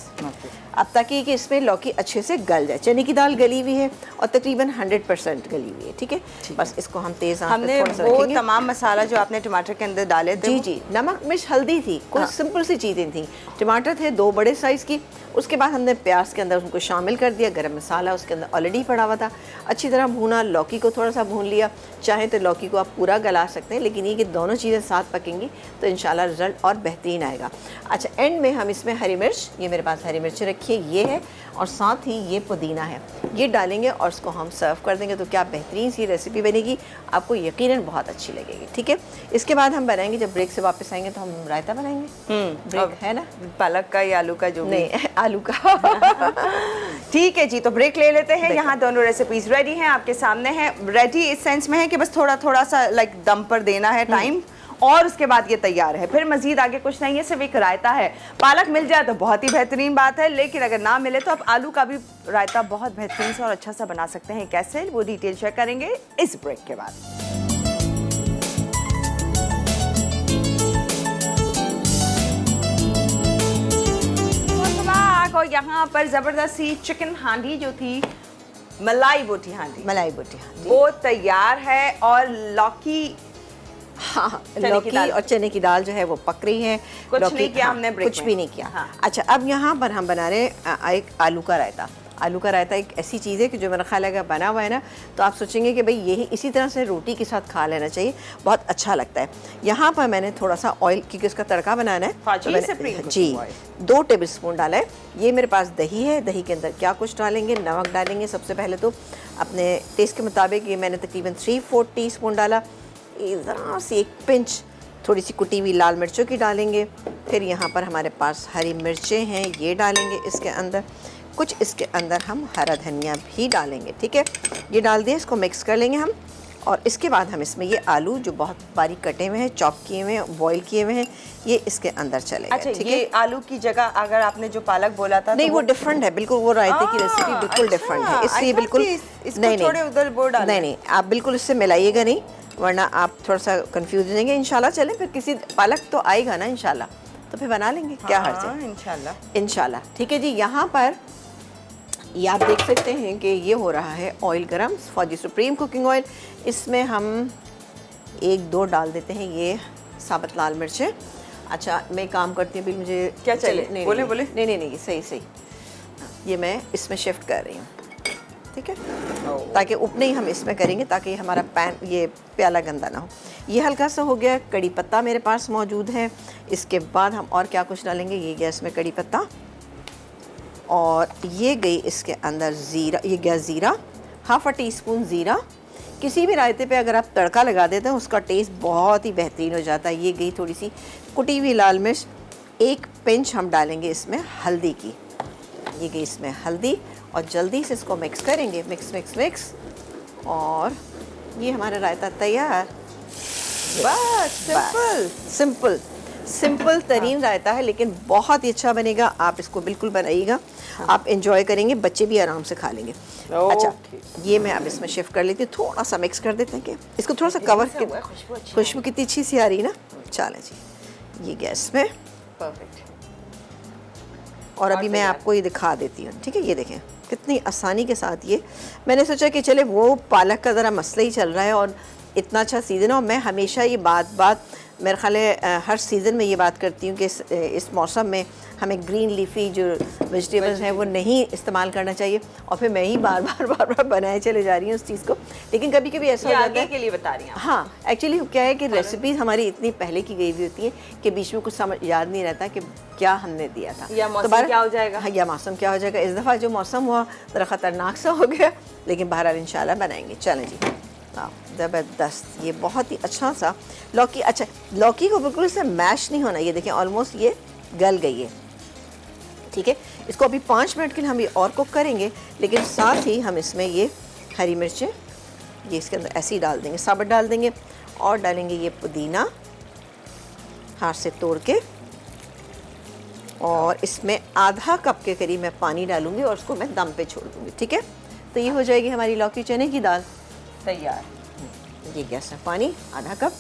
अब ताकि कि इसमें लौकी अच्छे से गल जाए। चने की दाल गली हुई है और तकरीबन 100% गली हुई है। ठीक है, बस इसको हम तेज़ आंच पे हमने थोड़ा सा वो रखेंगे। तमाम मसाला जो आपने टमाटर के अंदर डाले थे, जी जी, नमक मिर्च हल्दी थी, कोई हाँ। सिंपल सी चीज़ें थी। टमाटर थे 2 बड़े साइज़ की, उसके बाद हमने प्याज के अंदर उनको शामिल कर दिया, गरम मसाला उसके अंदर ऑलरेडी पड़ा हुआ था, अच्छी तरह भूना, लौकी को थोड़ा सा भून लिया। चाहे तो लौकी को आप पूरा गला सकते हैं, लेकिन ये कि दोनों चीज़ें साथ पकेंगी तो इंशाल्लाह रिजल्ट और बेहतरीन आएगा। अच्छा, एंड में हम इसमें हरी मिर्च, ये मेरे पास हरी मिर्च रखी है, ये है, और साथ ही ये पुदीना है, ये डालेंगे और इसको हम सर्व कर देंगे। तो क्या बेहतरीन सी रेसिपी बनेगी, आपको यकीनन बहुत अच्छी लगेगी। ठीक है, इसके बाद हम बनाएंगे, जब ब्रेक से वापस आएंगे तो हम रायता बनाएंगे। ब्रेक है ना, पालक का या आलू का जो भी। नहीं आलू का। ठीक है जी, तो ब्रेक ले लेते हैं। यहाँ दोनों रेसिपीज रेडी हैं, आपके सामने हैं। रेडी इस सेंस में है कि बस थोड़ा थोड़ा सा लाइक दम पर देना है टाइम, और उसके बाद ये तैयार है। फिर मजीद आगे कुछ नहीं है, सिर्फ एक रायता है। पालक मिल जाए तो बहुत ही बेहतरीन बात है, लेकिन अगर ना मिले तो आप आलू का भी रायता बहुत बेहतरीन सा और अच्छा सा बना सकते हैं। कैसे, वो डिटेल शेयर करेंगे इस ब्रेक के बाद। और यहाँ पर ज़बरदस्त सी चिकन हांडी जो थी, मलाई बोटी हांडी, मलाई बोटी हाँ वो तैयार है। और लौकी, हाँ, चने की लौकी दाल। और चने की दाल जो है वो पक रही है। कुछ लौकी, नहीं किया हाँ, हमने ब्रेक कुछ में। भी नहीं किया। हाँ। अच्छा, अब यहाँ पर हम बना रहे हैं एक आलू का रायता। आलू का रायता एक ऐसी चीज़ है कि जो मेरा ख्याल है बना हुआ है ना, तो आप सोचेंगे कि भाई यही इसी तरह से रोटी के साथ खा लेना चाहिए, बहुत अच्छा लगता है। यहाँ पर मैंने थोड़ा सा ऑयल, क्योंकि उसका तड़का बनाना है, फाजी मैंने- सुप्रीम जी कुकिंग ऑयल। 2 टेबलस्पून डाला है। ये मेरे पास दही है, दही के अंदर क्या कुछ डालेंगे, नमक डालेंगे सबसे पहले तो अपने टेस्ट के मुताबिक। ये मैंने तकरीबन 3/4 टीस्पून डाला। ज़रा सी 1 पिंच थोड़ी सी कुटी हुई लाल मिर्चों की डालेंगे। फिर यहाँ पर हमारे पास हरी मिर्चें हैं, ये डालेंगे इसके अंदर। कुछ इसके अंदर हम हरा धनिया भी डालेंगे। ठीक है, ये डाल दिए, इसको मिक्स कर लेंगे हम। और इसके बाद हम इसमें ये आलू जो बहुत बारीक कटे हुए हैं, चॉप किए हुए हैं, बॉईल किए हुए हैं, ये इसके अंदर चलेगा। अच्छा, ठीक ये है, आलू की जगह अगर आपने जो पालक बोला था नहीं तो वो डिफरेंट है बिल्कुल, वो रायते की रेसिपी बिल्कुल अच्छा, डिफरेंट है, इसलिए I thought बिल्कुल कि इसको छोड़े उधर वो डालें। नहीं, आप बिल्कुल इससे मिलाइएगा नहीं, वरना आप थोड़ा सा कंफ्यूज हो जाएंगे। इंशाल्लाह चलें, फिर किसी पालक तो आएगा ना इंशाल्लाह, तो फिर बना लेंगे, क्या हर्ज है, इंशाल्लाह। इंशाल्लाह। ठीक है जी, यहाँ पर ये आप देख सकते हैं कि ये हो रहा है ऑयल गरम, फौजी सुप्रीम कुकिंग ऑयल। इसमें हम 1-2 डाल देते हैं ये साबुत लाल मिर्चें। अच्छा, मैं काम करती हूँ बिल, मुझे क्या चाहिए? नहीं, बोले, नहीं, बोले। नहीं, सही ये मैं इसमें शिफ्ट कर रही हूँ। ठीक है, ताकि उपने ही हम इसमें करेंगे, ताकि हमारा पैन, ये प्याला गंदा ना हो। ये हल्का सा हो गया। कड़ी पत्ता मेरे पास मौजूद है। इसके बाद हम और क्या कुछ डालेंगे, ये गया इसमें कड़ी पत्ता, और ये गई इसके अंदर ज़ीरा, ये गया ज़ीरा, 1/2 टीस्पून ज़ीरा। किसी भी रायते पे अगर आप तड़का लगा देते हैं उसका टेस्ट बहुत ही बेहतरीन हो जाता है। ये गई थोड़ी सी कुटी हुई लाल मिर्च, 1 पिंच हम डालेंगे इसमें हल्दी की, ये गई इसमें हल्दी, और जल्दी से इसको मिक्स करेंगे, मिक्स, और ये हमारा रायता तैयार। बस सिंपल। सिंपल तरीन रायता है लेकिन बहुत ही अच्छा बनेगा। आप इसको बिल्कुल बनाइएगा, आप इंजॉय करेंगे, बच्चे भी आराम से खा लेंगे। अच्छा, ये मैं अब इसमें शिफ्ट कर लेती हूँ, थोड़ा सा मिक्स कर देते हैं क्या इसको, थोड़ा सा कवर, खुशबू कितनी अच्छी सी आ रही है ना। चलें जी, ये गैस में परफेक्ट। और अभी मैं आपको ये दिखा देती हूँ, ठीक है। ये देखें कितनी आसानी के साथ ये, मैंने सोचा कि चले वो पालक का ज़रा मसला ही चल रहा है और इतना अच्छा सीज़न है, और मैं हमेशा ये बात मेरे ख्याल है हर सीज़न में ये बात करती हूँ कि इस मौसम में हमें ग्रीन लीफी जो वेजिटेबल्स हैं वो नहीं इस्तेमाल करना चाहिए। और फिर मैं ही बार बार बनाए चले जा रही हूँ उस चीज़ को, लेकिन कभी कभी ऐसा हो जाता है के लिए बता रही हैं। हाँ, एक्चुअली क्या है कि रेसिपीज़ हमारी इतनी पहले की गई हुई होती है कि बीच में कुछ समझ याद नहीं रहता कि क्या हमने दिया था, या मौसम क्या हो जाएगा। हाँ, या मौसम क्या हो जाएगा। इस दफ़ा जो मौसम हुआ ज़रा ख़तरनाक सा हो गया, लेकिन बहरहाल इंशाल्लाह बनाएंगे। चलें जी, हाँ ज़बरदस्त, ये बहुत ही अच्छा सा लौकी। अच्छा, लौकी को बिल्कुल इससे मैश नहीं होना, ये देखें ऑलमोस्ट ये गल गई है, ठीक है। इसको अभी 5 मिनट के लिए हम ये और कुक करेंगे, लेकिन साथ ही हम इसमें ये हरी मिर्चें ये इसके अंदर ऐसे ही डाल देंगे, साबुत डाल देंगे, और डालेंगे ये पुदीना हाथ से तोड़ के, और इसमें आधा कप के करीब मैं पानी डालूंगी और उसको मैं दम पे छोड़ दूंगी, ठीक है। तो ये हो जाएगी हमारी लौकी चने की दाल तैयार। ये गैस में पानी आधा कप,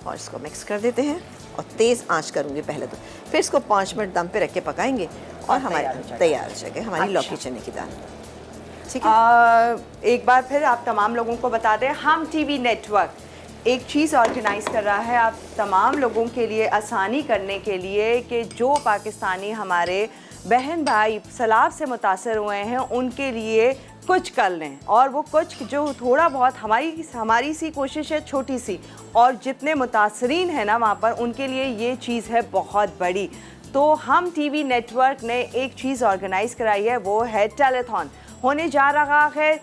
और इसको मिक्स कर देते हैं और तेज़ आंच करूंगी पहले तो, फिर इसको 5 मिनट दम पे रख के पकाएंगे और हमारी तैयार हो जाएगी हमारी लौकी चने की दाल, ठीक है। एक बार फिर आप तमाम लोगों को बता दें, हम टीवी नेटवर्क एक चीज़ ऑर्गेनाइज कर रहा है आप तमाम लोगों के लिए, आसानी करने के लिए कि जो पाकिस्तानी हमारे बहन भाई सैलाब से मुतासर हुए हैं उनके लिए कुछ कर लें, और वो कुछ जो थोड़ा बहुत हमारी सी कोशिश है छोटी सी, और जितने मुतासरीन हैं ना वहाँ पर उनके लिए ये चीज़ है बहुत बड़ी। तो हम टीवी नेटवर्क ने एक चीज़ ऑर्गेनाइज़ कराई है, वो है टेलीथॉन। होने जा रहा है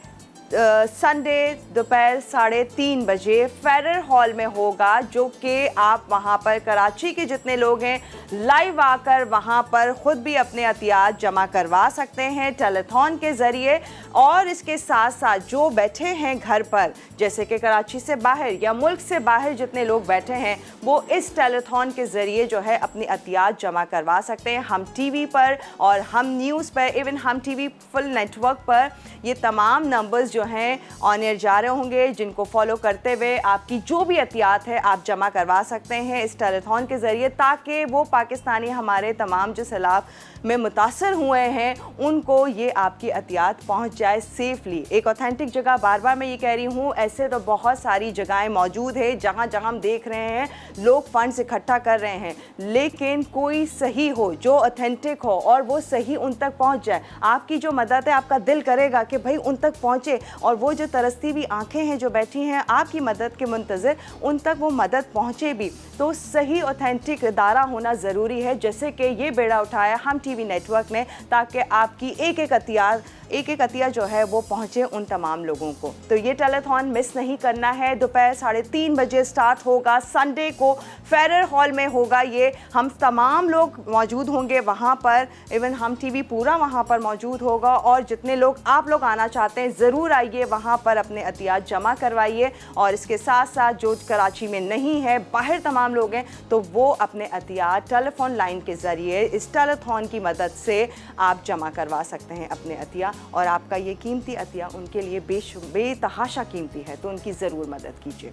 संडे दोपहर 3:30 बजे फेडरल हॉल में होगा, जो कि आप वहां पर कराची के जितने लोग हैं लाइव आकर वहां पर ख़ुद भी अपने अतियात जमा करवा सकते हैं टेलीथॉन के ज़रिए। और इसके साथ साथ जो बैठे हैं घर पर, जैसे कि कराची से बाहर या मुल्क से बाहर जितने लोग बैठे हैं, वो इस टेलीथॉन के ज़रिए जो है अपनी अतियात जमा करवा सकते हैं। हम टीवी पर और हम न्यूज़ पर, इवन हम टीवी फुल नेटवर्क पर ये तमाम नंबर्स जो हैं ऑन एयर जा रहे होंगे, जिनको फॉलो करते हुए आपकी जो भी एहतियात है आप जमा करवा सकते हैं इस टेलीथॉन के ज़रिए, ताकि वो पाकिस्तानी हमारे तमाम जो सैलाब में मुतासर हुए हैं उनको ये आपकी एहतियात पहुंच जाए सेफली। एक ऑथेंटिक जगह, बार बार मैं ये कह रही हूँ, ऐसे तो बहुत सारी जगहें मौजूद है जहाँ जहाँ हम देख रहे हैं लोग फंड्स इकट्ठा कर रहे हैं, लेकिन कोई सही हो, जो ऑथेंटिक हो और वो सही उन तक पहुँच जाए। आपकी जो मदद है, आपका दिल करेगा कि भाई उन तक पहुँचे, और वो जो तरसती हुई आंखें हैं जो बैठी हैं आपकी मदद के मुंतज़र, उन तक वो मदद पहुँचे भी। तो सही ऑथेंटिक इदारा होना ज़रूरी है, जैसे कि ये बेड़ा उठाया हम टीवी नेटवर्क ने, ताकि आपकी एक एक अतिया जो है वो पहुँचे उन तमाम लोगों को। तो ये टेलीथॉन मिस नहीं करना है। दोपहर 3:30 बजे स्टार्ट होगा, संडे को फेडरल हॉल में होगा ये। हम तमाम लोग मौजूद होंगे वहाँ पर, इवन हम टीवी पूरा वहाँ पर मौजूद होगा, और जितने लोग आप लोग आना चाहते हैं ज़रूर आइए वहाँ पर, अपने अतियात जमा करवाइए। और इसके साथ साथ जो कराची में नहीं है, बाहर तमाम लोग हैं, तो वो अपने अतियात टेलीफोन लाइन के ज़रिए इस टेलीथॉन की मदद से आप जमा करवा सकते हैं अपने अतिया, और आपका ये कीमती अतिया उनके लिए बेतहाशा कीमती है, तो उनकी ज़रूर मदद कीजिए।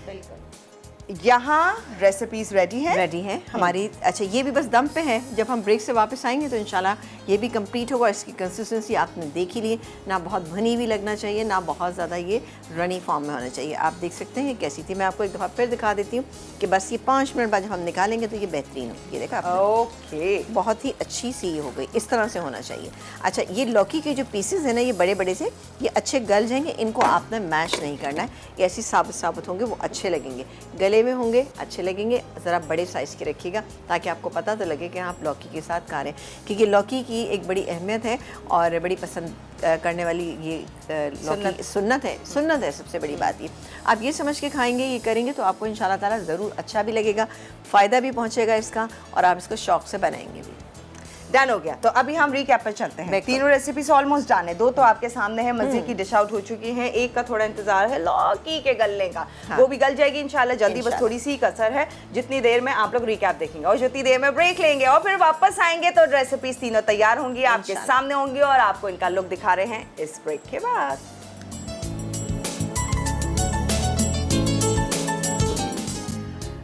बिल्कुल। यहाँ रेसिपीज़ रेडी हैं हमारी। अच्छा, ये भी बस दम पे है, जब हम ब्रेक से वापस आएंगे तो इंशाल्लाह ये भी कंप्लीट होगा। इसकी कंसिस्टेंसी आपने देख ही ली, ना बहुत भुनी हुई लगना चाहिए, ना बहुत ज़्यादा ये रनी फॉर्म में होना चाहिए। आप देख सकते हैं कैसी थी। मैं आपको एक दफ़ा फिर दिखा देती हूँ कि बस ये 5 मिनट बाद जब हम निकालेंगे तो ये बेहतरीन हो। ये देखा आपने, ओके, बहुत ही अच्छी सी ये हो गई, इस तरह से होना चाहिए। अच्छा, ये लौकी के जो पीसेस हैं ना, ये बड़े बड़े से, ये अच्छे गल जाएंगे, इनको आपने मैश नहीं करना है, ये ऐसे साबुत होंगे, वो अच्छे लगेंगे, गले में होंगे, अच्छे लगेंगे। ज़रा बड़े साइज़ के रखिएगा ताकि आपको पता तो लगे कि आप लौकी के साथ खा रहे हैं, क्योंकि लौकी की एक बड़ी अहमियत है और बड़ी पसंद करने वाली ये लौकी सुन्नत है सबसे बड़ी बात ये। आप ये समझ के खाएंगे, ये करेंगे तो आपको इंशाल्लाह ताला ज़रूर अच्छा भी लगेगा, फ़ायदा भी पहुँचेगा इसका, और आप इसको शौक़ से बनाएंगे भी। डन हो गया। तो अभी हम रिकैप पर चलते हैं। तीनों रेसिपीज ऑलमोस्ट डन है, 2 तो आपके सामने है, मजे की डिश आउट हो चुकी है, एक का थोड़ा इंतजार है लौकी के गलने का। वो भी गल जाएगी इंशाल्लाह जल्दी, बस थोड़ी सी कसर है। जितनी देर में आप लोग रिकैप देखेंगे और जितनी देर में ब्रेक लेंगे और फिर वापस आएंगे तो रेसिपीज तीनों तैयार होंगी, आपके सामने होंगी और आपको इनका लुक दिखा रहे हैं इस ब्रेक के बाद।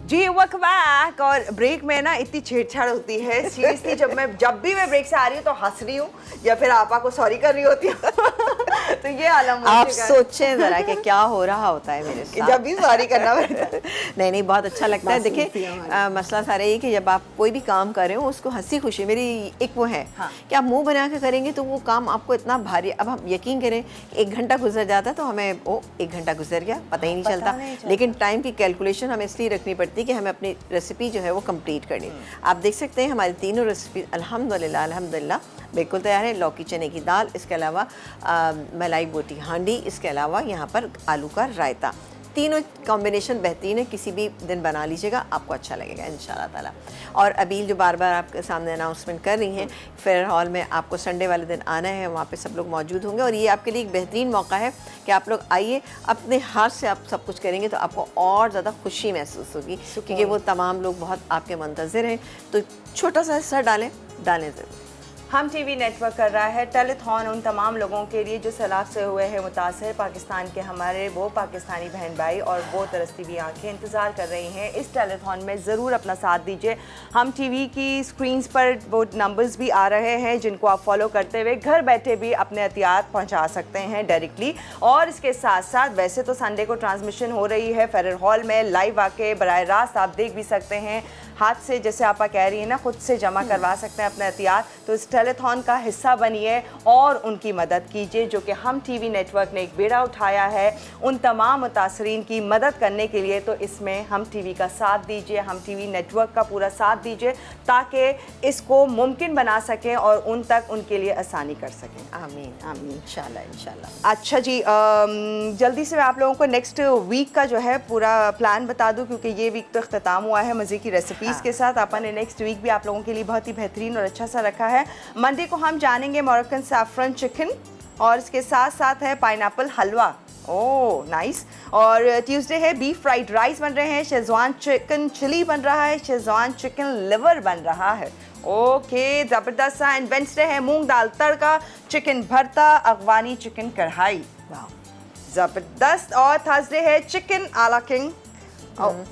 जी वेलकम बैक। और ब्रेक में ना इतनी छेड़छाड़ होती है सीरियसली, जब भी मैं ब्रेक से आ रही हूँ तो हंस रही हूँ या फिर आपा को सॉरी कर रही होती हूँ तो ये आलम आप सोचें जरा कि क्या हो रहा होता है मेरे साथ जब भी सॉरी करना पड़ता है। नहीं बहुत अच्छा लगता है। देखिए मसला सारा ये कि जब आप कोई भी काम कर रहे हो उसको हंसी खुशी, मेरी एक वो है कि आप मुंह बना के करेंगे तो वो काम आपको इतना भारी, अब हम यकीन करें 1 घंटा गुजर जाता है तो हमें वो 1 घंटा गुजर गया पता ही नहीं चलता, लेकिन टाइम की कैलकुलेशन हमें इसलिए रखनी पड़ती है कि हमें अपनी रेसिपी जो है वो कंप्लीट करनी। आप देख सकते हैं हमारी तीनों रेसिपी अल्हम्दुलिल्लाह बिल्कुल तैयार है। लौकी चने की दाल, इसके अलावा मलाई बोटी हांडी, इसके अलावा यहाँ पर आलू का रायता। तीनों कॉम्बिनेशन बेहतरीन है, किसी भी दिन बना लीजिएगा आपको अच्छा लगेगा इंशाल्लाह ताला। और अबील जो बार बार आपके सामने अनाउंसमेंट कर रही हैं, फेयर हॉल में आपको संडे वाले दिन आना है, वहाँ पे सब लोग मौजूद होंगे और ये आपके लिए एक बेहतरीन मौका है कि आप लोग आइए, अपने हाथ से आप सब कुछ करेंगे तो आपको और ज़्यादा खुशी महसूस होगी क्योंकि वो तमाम लोग बहुत आपके मुंतज़िर हैं। तो छोटा सा हिस्सा डालें ज़रूर। हम टीवी नेटवर्क कर रहा है टेलीथॉन उन तमाम लोगों के लिए जो सैलाब से हुए हैं मुतासर, पाकिस्तान के हमारे वो पाकिस्तानी बहन भाई और वो तरसती हुई आंखें इंतज़ार कर रही हैं। इस टेलीथॉन में ज़रूर अपना साथ दीजिए। हम टीवी की स्क्रीन्स पर वो नंबर्स भी आ रहे हैं जिनको आप फॉलो करते हुए घर बैठे भी अपने एहतियात पहुँचा सकते हैं डायरेक्टली। और इसके साथ साथ वैसे तो संडे को ट्रांसमिशन हो रही है फेयर हॉल में, लाइव आके बराह रास्त आप देख भी सकते हैं, हाथ से जैसे आपा कह रही है ना खुद से जमा करवा सकते हैं अपने एहतियात। तो इस टेलीथॉन का हिस्सा बनिए और उनकी मदद कीजिए जो कि हम टीवी नेटवर्क ने एक बेड़ा उठाया है उन तमाम मुतासरीन की मदद करने के लिए। तो इसमें हम टीवी का साथ दीजिए, हम टीवी नेटवर्क का पूरा साथ दीजिए ताकि इसको मुमकिन बना सकें और उन तक उनके लिए आसानी कर सकें। आमीन आमीन इंशाल्लाह इंशाल्लाह। अच्छा जी, जल्दी से मैं आप लोगों को नेक्स्ट वीक का जो है पूरा प्लान बता दूं क्योंकि ये वीक तो अख्ताम हुआ है मज़े की रेसिपीज़ के साथ। अपन ने नेक्स्ट वीक भी आप लोगों के लिए बहुत ही बेहतरीन और अच्छा सा रखा है। मंडे को हम जानेंगे मोरक्कन सैफरन चिकन और इसके साथ साथ है पाइनएप्पल हलवा, ओह नाइस। और ट्यूसडे है बीफ फ्राइड राइस बन रहे हैं, शेजवान चिकन चिली बन रहा है, शेजवान चिकन लिवर बन रहा है, ओके ज़बरदस्त सा। एंड वेंसडे है मूंग दाल तड़का, चिकन भरता, अफगानी चिकन कढ़ाई, ज़बरदस्त। और थर्सडे है चिकन आला किंग,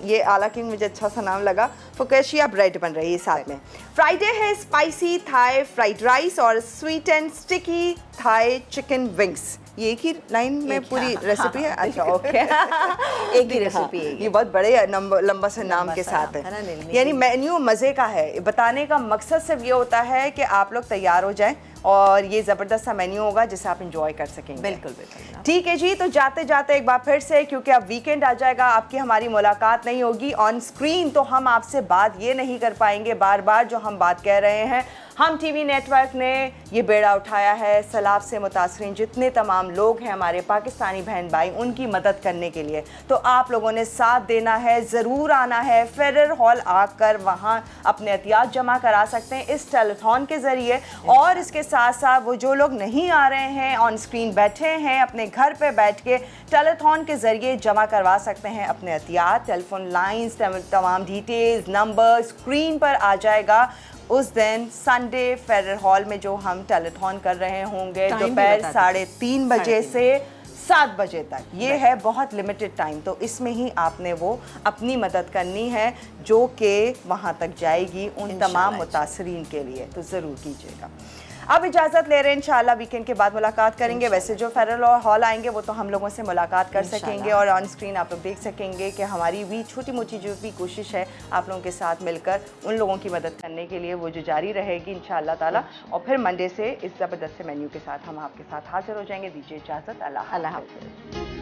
ये आला किंग मुझे अच्छा सा नाम लगा, फुकेशिया ब्रेड बन रही है साथ में। फ्राइडे है स्पाइसी थाई फ्राइड राइस और sweet and sticky Thai chicken wings. ये एक ही लाइन में पूरी रेसिपी है? अच्छा ओके एक ही रेसिपी है ये बहुत बड़े लंबा सा नाम के साथ है, यानी मेन्यू मज़े का है। बताने का मकसद सिर्फ ये होता है कि आप लोग तैयार हो जाएं और ये ज़बरदस्त सा मेन्यू होगा जिसे आप इंजॉय कर सकेंगे। बिल्कुल बिल्कुल ठीक है जी। तो जाते जाते एक बार फिर से, क्योंकि अब वीकेंड आ जाएगा, आपकी हमारी मुलाकात नहीं होगी ऑन स्क्रीन, तो हम आपसे बात ये नहीं कर पाएंगे बार बार जो हम बात कह रहे हैं। हम टीवी नेटवर्क ने ये बेड़ा उठाया है सैलाब से मुतासरीन जितने तमाम लोग हैं हमारे पाकिस्तानी बहन भाई, उनकी मदद करने के लिए। तो आप लोगों ने साथ देना है, ज़रूर आना है फेयर हॉल, आकर वहाँ अपने एहतियात जमा करा सकते हैं इस टेलीथॉन के ज़रिए। और इसके साथ साथ वो जो लोग नहीं आ रहे हैं ऑन स्क्रीन बैठे हैं, अपने घर पे बैठ के टेलीथॉन के ज़रिए जमा करवा सकते हैं अपने एहतियात। टेलीफोन लाइंस, तमाम डिटेल्स, नंबर स्क्रीन पर आ जाएगा। उस दिन संडे फेयर हॉल में जो हम टेलीथॉन कर रहे होंगे दोपहर 3:30 बजे से 7 बजे तक, ये है बहुत लिमिटेड टाइम। तो इसमें ही आपने वो अपनी मदद करनी है जो कि वहाँ तक जाएगी उन तमाम मुतासरीन के लिए, तो ज़रूर कीजिएगा। अब इजाज़त ले रहे हैं, इंशाल्लाह वीकेंड के बाद मुलाकात करेंगे। वैसे जो फेयर हॉल आएंगे वो तो हम लोगों से मुलाकात कर सकेंगे और ऑन स्क्रीन आप लोग देख सकेंगे कि हमारी भी छोटी मोटी जो भी कोशिश है आप लोगों के साथ मिलकर उन लोगों की मदद करने के लिए वो जो जारी रहेगी इंशाल्लाह ताला। और फिर मंडे से इस ज़बरदस्त मेन्यू के साथ हम आपके साथ हाजिर हो जाएंगे। दीजिए इजाज़त, अल्लाह हाफ़िज़।